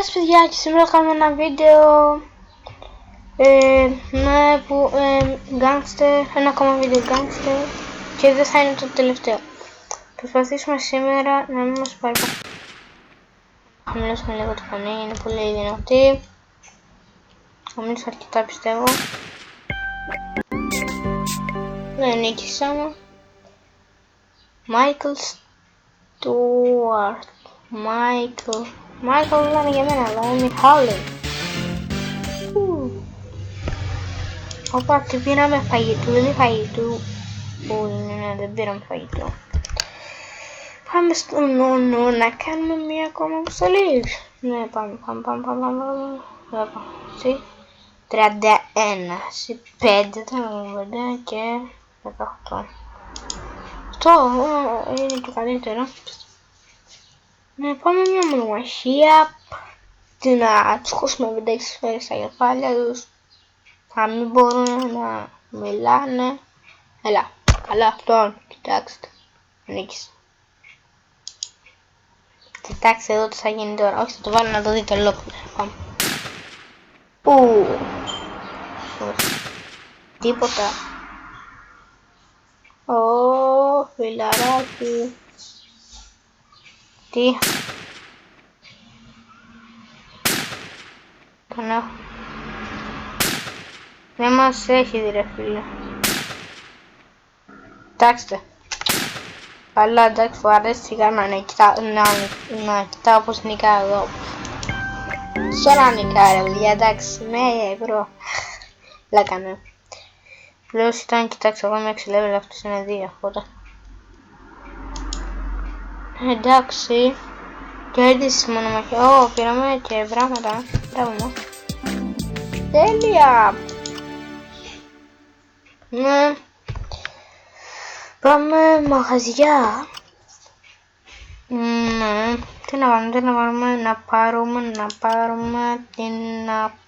Γεια σας παιδιά, και σήμερα κάνουμε ένα βίντεο gangster, ένα ακόμα βίντεο gangster και δεν θα είναι το τελευταίο. Προσπαθήσουμε σήμερα να μην μας πάρει. Χαμηλώσουμε λίγο το φωνή, είναι πολύ δυνατή. Χαμηλώσα αρκετά πιστεύω. Ναι, νίκησαμε. Michael Stewart. Michael δεν είναι για μένα, αλλά είναι Howley. Όπα, τι πήραμε φαγητού, δεν φαγητού. Ναι, δεν πήραμε φαγητού. Πάμε στον νόνο να κάνουμε μία ακόμα αποστολή. Ναι, πάμε. 31, σε 5, 35 και 18. Αυτό είναι το καλύτερο. Ναι, πάμε μια μονομαχία. Να τους χώσουμε 56 σφαίρες στα κεφάλια τους. Θα μην μπορούν να μιλάνε. Έλα, καλά αυτόν, κοιτάξτε. Νίκησε. Κοιτάξτε εδώ τι θα γίνει τώρα. Όχι, θα το βάλω να το δείτε ολόκληρο. Πάμε. Τίποτα. Ω, φιλαράκι. Τι. Τον έχω. Δεν μας έχει δει ρε φίλε. Κοιτάξτε. Αλλά εντάξει, μου αρέσει σιγά να κοιτάω πως νικά εδώ. Σωρά νικά ρε παιδιά, εντάξει, ναι μπρο. Λάκανε. Πλέον ήταν, κοιτάξτε, εγώ είμαι 6 level, αυτός είναι 2, οπότε. Εντάξει. Κέρδισες μονομαχία. Ω, πήραμε και πράγματα. Μπράβο μου. Τέλεια. Ναι. Πάμε μαγαζιά. Ναι. Τι να βάλουμε, να πάρουμε. Να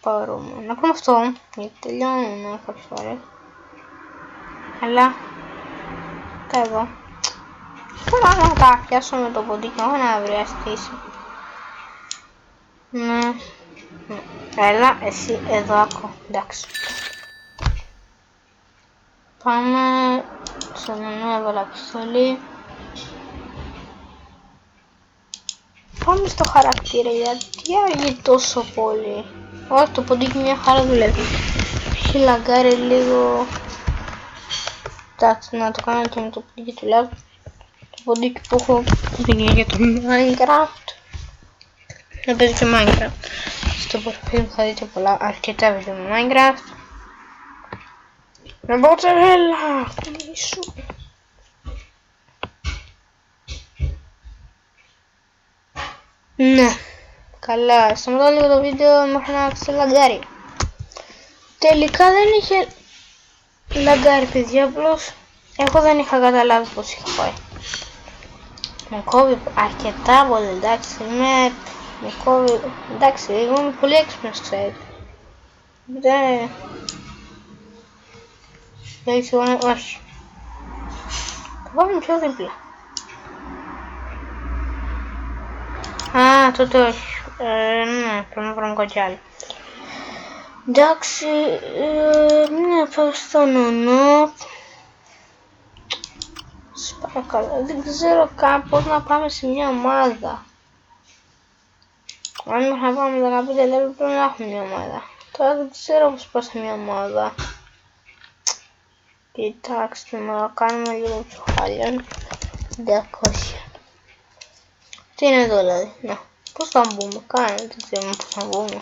πάρουμε αυτό. Γιατί τελειώνουμε κάποιες φορές. Αλλά. Τα εδώ. Τώρα να τα πιάσω με το ποντίκι μου να βρεαστήσει. Ναι. Έλα, εσύ εδώ ακού. Εντάξει. Πάμε στο μενού, έβαλα πιστολή. Πάμε στο χαρακτήρα, γιατί αργεί τόσο πολύ. Όχι, το ποντίκι μια χαρά δουλεύει. Έχει λαγκάρει λίγο. Εντάξει, να το κάνω και με το ποντίκι του λαβ. Το ποντίκι που έχω είναι για το Minecraft. Να παίζω και Minecraft. Στο προφίλ μου θα δείτε αρκετά βίντεο με Minecraft. Με μποτσερέλα! Κουνήσου! Ναι. Καλά, σταματάω λίγο το βίντεο μέχρι να ξελαγκάρει. Τελικά δεν είχε λαγκάρει παιδιά, απλώς εγώ δεν είχα καταλάβει πως είχα πάει. Με κόβει αρκετά πολύ, εντάξει, με κόβει, εντάξει, εγώ είμαι πολύ έξυπνος, ξέρετε. Δεν ξέρω, όχι. Θα πάμε πιο δίπλα. Α, τότε όχι. Ναι, πρέπει να βρούμε κάτι άλλο. Εντάξει, ναι, πάω στο νονό. Σας παρακαλώ, δεν ξέρω καν πώς να πάμε σε μια ομάδα. Αν μέχρι να πάμε 15 level πρέπει να έχουμε μια ομάδα. Τώρα δεν ξέρω πώς πάω σε μια ομάδα. Κοιτάξτε, να κάνουμε λίγο πιο χάλια. 200. Τι είναι εδώ δηλαδή, να. Πώς θα μπούμε, δεν ξέρω πώς θα μπούμε.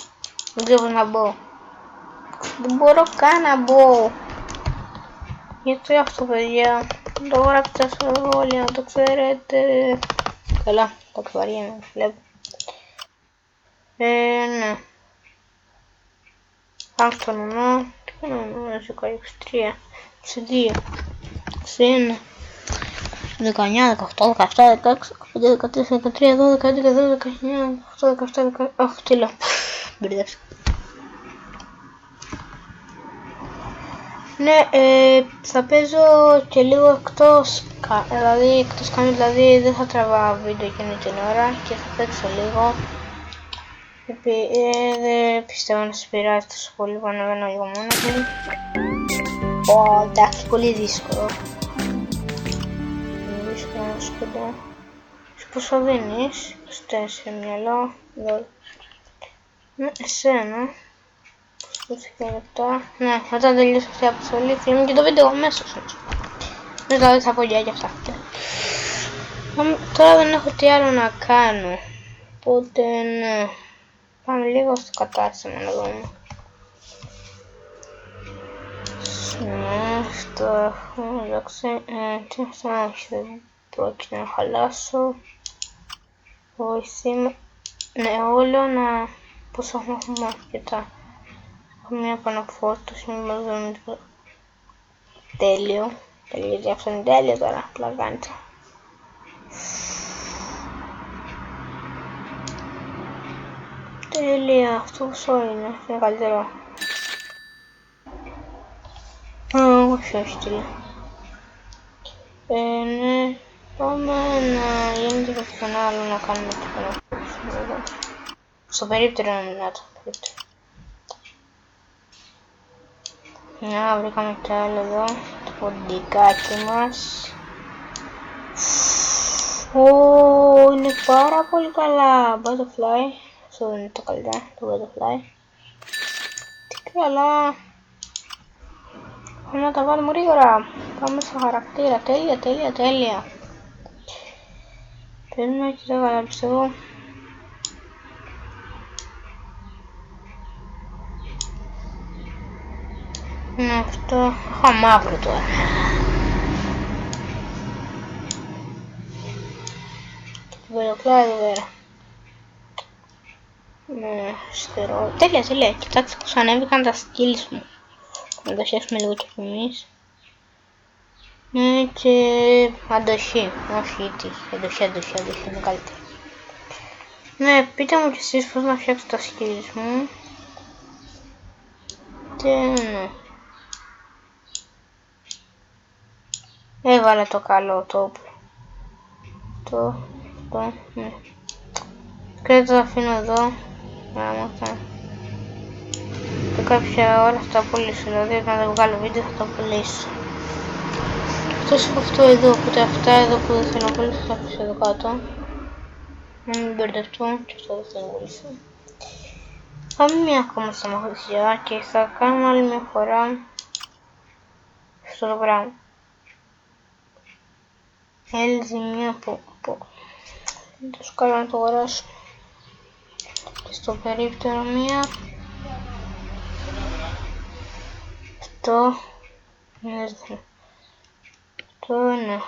Δεν ξέρω πώς να μπω. Δεν μπορώ καν να μπω. Γιατί αυτό παιδιά, το γράψα στο σχόλιο να το ξέρετε. Καλά, τα ξεβαριέμαι, βλέπω. Ναι. Πάμε στο νονό. Τι είναι νονό, 23, 22, 21, 19, 18, 17, 16, 15, 14, 13, 12, 11, 12, 19, 18, 17, 18, τι λέω. Μπερδεύσα. Ναι, θα παίζω και λίγο εκτός κανάλι, δηλαδή δεν θα τραβάω βίντεο εκείνη την ώρα και θα παίξω λίγο. Δεν πιστεύω να σας πειράζει τόσο πολύ που ανεβαίνω λίγο μόνο μου. Εντάξει, πολύ δύσκολο. Δύσκολο να σκοντά. Πόσο δίνεις? 24 μυαλό. Εσένα. Πόσο λεπτά. Ναι, όταν τελειώσει αυτή η αποστολή κλείνουμε και το βίντεο αμέσως. Δηλαδή θα πω για αυτά. Τώρα δεν έχω τι άλλο να κάνω. Οπότε ναι. Πάμε λίγο στο κατάστημα να δούμε. Ναι, αυτό έχω εντάξει. Τι όχι, δεν πρόκειται να χαλάσω. Βοηθήμα. Ναι, εγώ λέω να... Πόσο έχουμε αρκετά. Έχω μια επαναφόρτωση, μην μας δούμε τίποτα. Τέλειο. Γιατί αυτό είναι τέλειο τώρα, απλά κάνετε. Τέλεια, αυτό πόσο είναι, αυτό είναι καλύτερο. Όχι, τέλεια. Ναι, πάμε να γίνεται κάποιον άλλο να κάνουμε το κανένα. Στο περίπτερο να μιλάτε, περίπτερο. Να, βρήκαμε κι άλλο εδώ, το ποντικάκι μας. Είναι πάρα πολύ καλά, butterfly. Αυτό δεν είναι το καλύτερο, το butterfly. Τι καλά. Πάμε να τα βάλουμε γρήγορα. Πάμε στο χαρακτήρα, τέλεια. Παίρνουμε και το καλά, πιστεύω. Ναι, αυτό έχω μαύρο τώρα. Την butterfly εδώ πέρα. Ναι, στερό. Τέλεια. Κοιτάξτε πως ανέβηκαν τα skills μου. Να το φτιάξουμε λίγο και εμείς. Ναι, και αντοχή. Όχι η τύχη. Αντοχή είναι καλύτερη. Ναι, πείτε μου κι εσείς πως να φτιάξω τα skills μου. Και ναι. Έβαλε το καλό το όπλο. Ναι. Και το αφήνω εδώ. Γράμματα. Και κάποια ώρα θα τα πουλήσω. Δηλαδή όταν δεν βγάλω βίντεο θα τα πουλήσω. Εκτός από αυτό εδώ, οπότε αυτά εδώ που δεν θέλω να πουλήσω θα αφήσω εδώ κάτω. Να μην μπερδευτούν και αυτό δεν θέλω να πουλήσω. Πάμε μια ακόμα στα μαγαζιά και θα κάνουμε άλλη μια φορά αυτό το πράγμα. Έλυζε μία από... Δεν τόσο καλό να το αγοράσω. Και στο περίπτερο μία. Αυτό.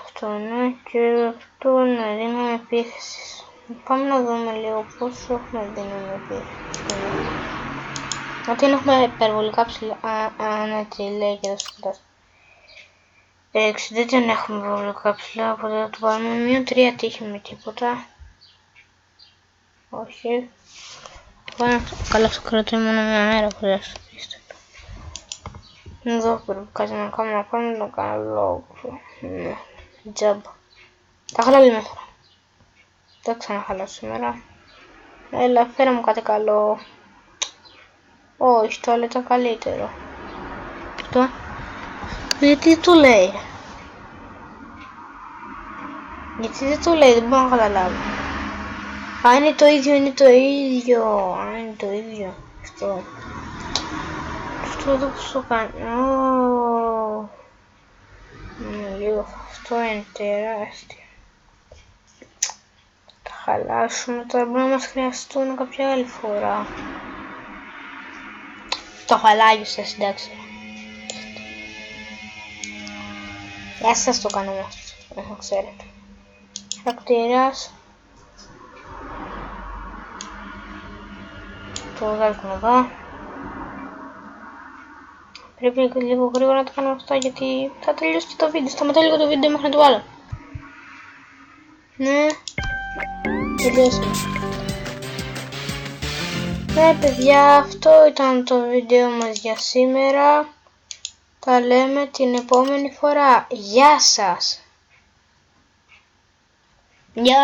Αυτό είναι και αυτό να δίνουμε επίθεση. Πάμε να δούμε λίγο πόσο έχουμε δίνουμε επίθεση. Ότι έχουμε υπερβολικά ψηλά. Ναι, τι λέει και εδώ στο κατάστημα. Δεν έχουμε υπερβολικά ψηλά, οπότε θα το πάρουμε μείον 3 τύχη με τίποτα. Όχι. Καλά, αυτό κρατάει μόνο μια μέρα χωρίς το πίστευα. Εδώ πρέπει κάτι να κάνουμε, να πάμε να κάνω λόγο. Ναι, τζάμπα. Τα χαλάω άλλη μέσα. Δεν ξαναχαλάω σήμερα. Έλα, φέρα μου κάτι καλό. Όχι, το άλλο ήταν καλύτερο. Αυτό. Γιατί το λέει. Γιατί δεν το λέει, δεν μπορώ να καταλάβω. Είναι το ίδιο. Αυτό εδώ πως το κάνει. Λίγο αυτό είναι τεράστιο. Τα χαλάσουμε τώρα, μπορεί να μας χρειαστούν κάποια άλλη φορά. Το χαλάγισες, εντάξει. Για σας το κάνω όμως, να ξέρετε. Χαρακτήρας. Το βγάζουμε εδώ. Πρέπει λίγο γρήγορα να το κάνω αυτό γιατί θα τελειώσει και το βίντεο. Σταματάω λίγο το βίντεο μέχρι να το βάλω. Ναι. Τελειώσαμε. Ναι παιδιά, αυτό ήταν το βίντεο μας για σήμερα. Τα λέμε την επόμενη φορά. Γεια σας. Γεια.